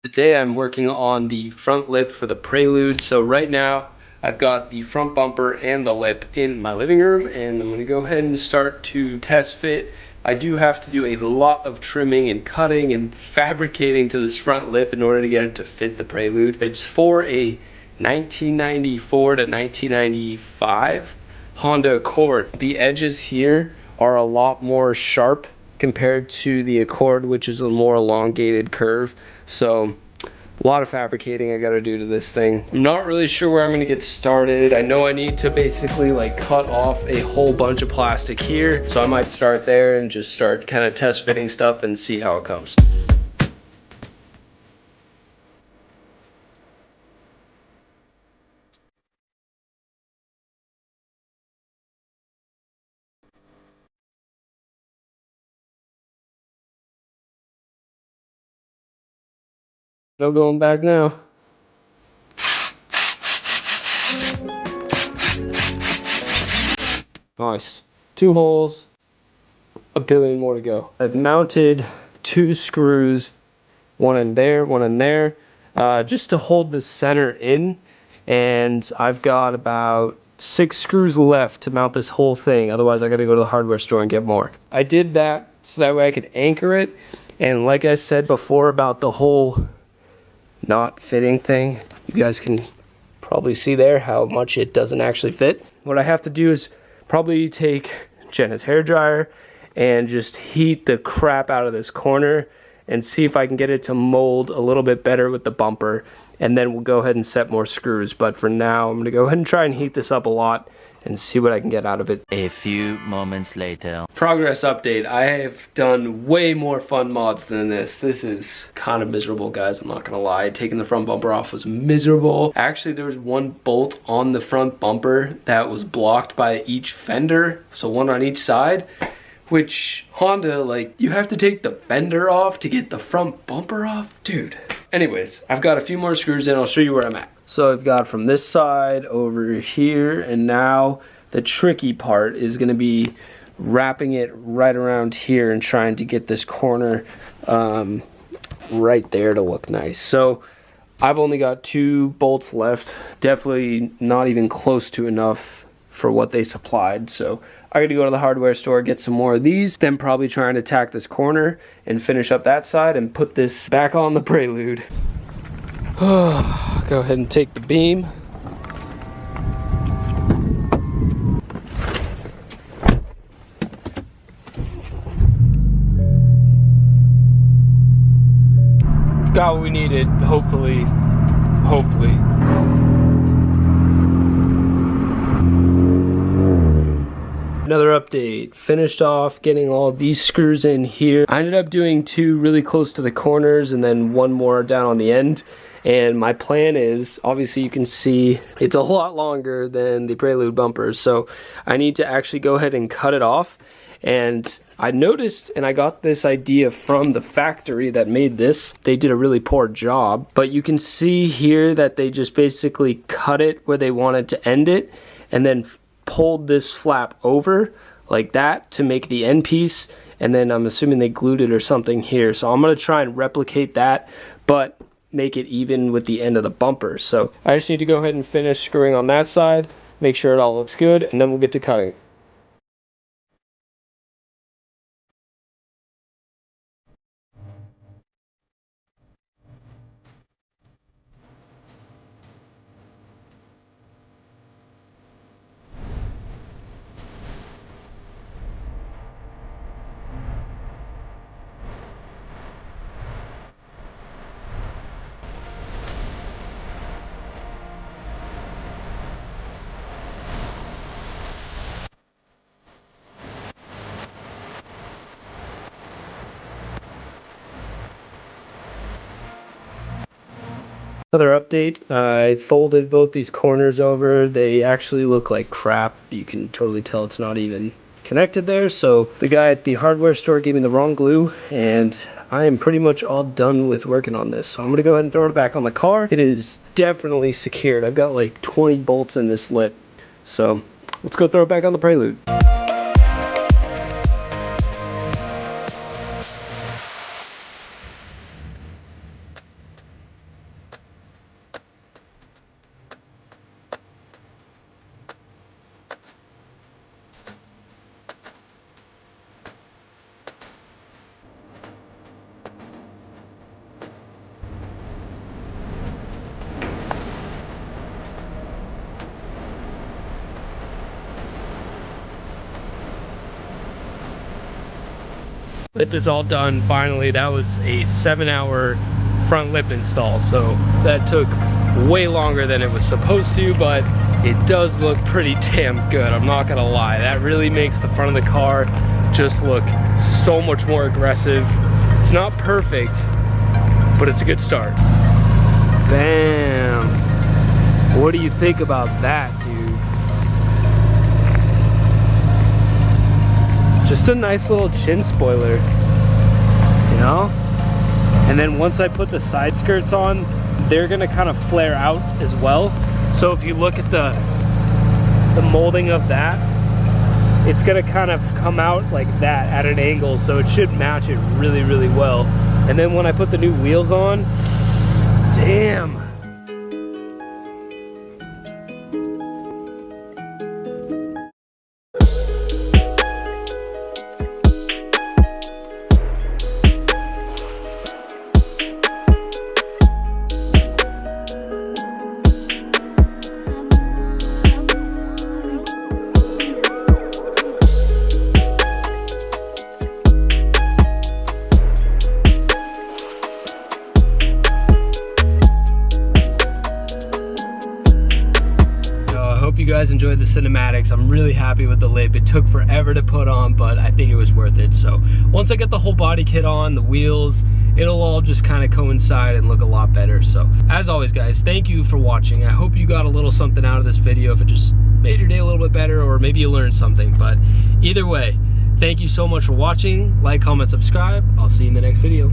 Today I'm working on the front lip for the Prelude. So right now I've got the front bumper and the lip in my living room, and I'm going to go ahead and start to test fit. I do have to do a lot of trimming and cutting and fabricating to this front lip in order to get it to fit the Prelude. It's for a 1994 to 1995 Honda Accord. The edges here are a lot more sharp compared to the Accord, which is a more elongated curve. So a lot of fabricating I gotta do to this thing. I'm not really sure where I'm gonna get started. I know I need to basically like cut off a whole bunch of plastic here, so I might start there and just start kind of test fitting stuff and see how it comes. No going back now. Nice. 2 holes, a billion more to go. I've mounted 2 screws, one in there, one in there, just to hold the center in. And I've got about 6 screws left to mount this whole thing. Otherwise, I gotta go to the hardware store and get more. I did that so that way I could anchor it. And like I said before about the whole not fitting thing, you guys can probably see there how much it doesn't actually fit. What I have to do is probably take Jenna's hairdryer and just heat the crap out of this corner and see if I can get it to mold a little bit better with the bumper, and then we'll go ahead and set more screws. But for now, I'm gonna go ahead and try and heat this up a lot and see what I can get out of it. A few moments later. Progress update. I have done way more fun mods than this. This is kind of miserable, guys. I'm not gonna lie. Taking the front bumper off was miserable. Actually, there was one bolt on the front bumper that was blocked by each fender, so one on each side, which Honda, like, you have to take the fender off to get the front bumper off? Dude. Anyways, I've got a few more screws in. I'll show you where I'm at. So I've got from this side over here, and now the tricky part is gonna be wrapping it right around here and trying to get this corner right there to look nice. So I've only got 2 bolts left, definitely not even close to enough for what they supplied. So I gotta go to the hardware store, get some more of these, then probably try and attack this corner and finish up that side and put this back on the Prelude. Go ahead and take the beam. Got what we needed, hopefully. Another update, finished off getting all these screws in here. I ended up doing 2 really close to the corners and then 1 more down on the end. And my plan is, obviously you can see it's a lot longer than the Prelude bumpers, so I need to actually go ahead and cut it off. And I noticed, and I got this idea from the factory that made this, they did a really poor job, but you can see here that they just basically cut it where they wanted to end it, and then pulled this flap over like that to make the end piece, and then I'm assuming they glued it or something here. So I'm gonna try and replicate that, but make it even with the end of the bumper. So I just need to go ahead and finish screwing on that side, make sure it all looks good, and then we'll get to cutting. Another update, I folded both these corners over. They actually look like crap. You can totally tell it's not even connected there. So the guy at the hardware store gave me the wrong glue, and I am pretty much all done with working on this. So I'm gonna go ahead and throw it back on the car. It is definitely secured. I've got like 20 bolts in this lip. So let's go throw it back on the Prelude. Lip is all done finally. That was a 7-hour front lip install, so that took way longer than it was supposed to, but it does look pretty damn good. I'm not gonna lie. That really makes the front of the car just look so much more aggressive. It's not perfect, but it's a good start. Bam. What do you think about that, dude? Just a nice little chin spoiler, you know? And then once I put the side skirts on, they're gonna kind of flare out as well. So if you look at the molding of that, it's gonna kind of come out like that at an angle, so it should match it really, really well. And then when I put the new wheels on, damn. You guys enjoyed the cinematics. I'm really happy with the lip. It took forever to put on, but I think it was worth it. So once I get the whole body kit on, the wheels, it'll all just kind of coincide and look a lot better. So as always, guys, thank you for watching. I hope you got a little something out of this video, if it just made your day a little bit better, or maybe you learned something. But either way, thank you so much for watching. Like, comment, subscribe. I'll see you in the next video.